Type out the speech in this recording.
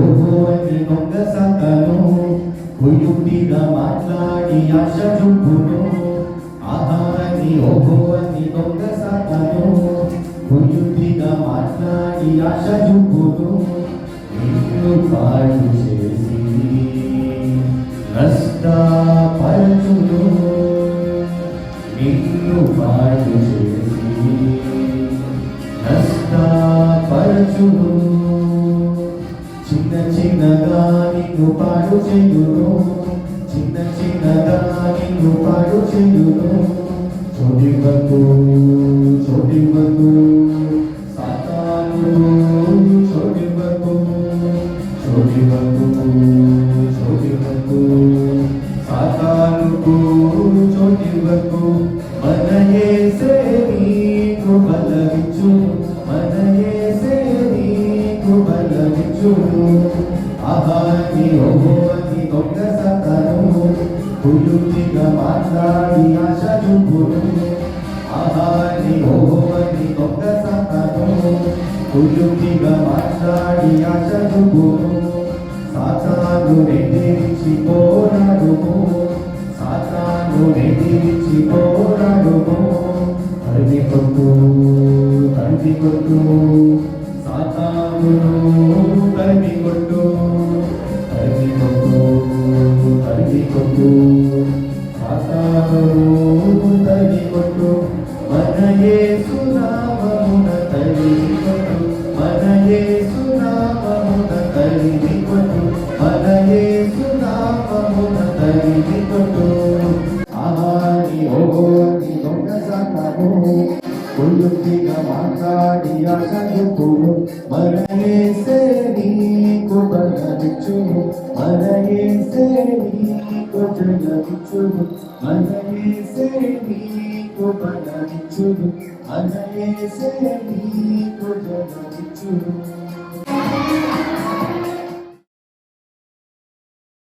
ఓహో అని దొంగ సాతాను కుయుక్తిగా మాట్లాడి ఆశ చూపును. ఆహా అని ఓహో అని దొంగ సాతాను కుయుక్తిగా మాట్లాడి ఆశ చూపును. నిన్ను పాడు చేసి నష్టపరచును, నిన్ను పాడు చేసి నష్టపరచును. చిన్న చిన్నగా నిన్ను పాడు చేయును, చిన్న చిన్నగా నిన్ను పాడు చేయును. చోటివ్వకు చోటివ్వకు సాతాను, చోటివ్వకు చోటివ్వకు చోటివ్వకు సాతానుకు చోటివ్వకు. మన యేసే నీకు బలమిచ్చును, మన యేసే నీకు బలమిచ్చును. ఆహా నీ ఓహో అని దొంగ సాతాను కుయుక్తిగా మాట్లాడి ఆశ చూపును. ఆహా నీ ఓహో అని దొంగ సాతాను కుయుక్తిగా మాట్లాడి ఆశ చూపును. సాతాను ఎదిరించి పోరాడుము, సాతాను ఎదిరించి పోరాడుము. తరిమి కొట్టు తరిమి కొట్టు సాతానును, తరిమి కొట్టు తరిమి కొట్టు తరిమి కొట్టు సాతానును, తరిమి కొట్టు. మన యేసు నామమున తరిమి కొట్టు, మన యేసు నామమున తరిమి కొట్టు, మన యేసు నామమున తరిమి కొట్టు. ఆహా నీ ఓహో నీ దొంగ సాతాను కుయుక్తిగా మాట్లాడి ఆశ చూపును. మన యేసే నీకు బలమిచ్చును, మన యేసే నీకు జయమిచ్చును, మన యేసే నీకు బలమిచ్చును, మన యేసే నీకు జయమిచ్చును.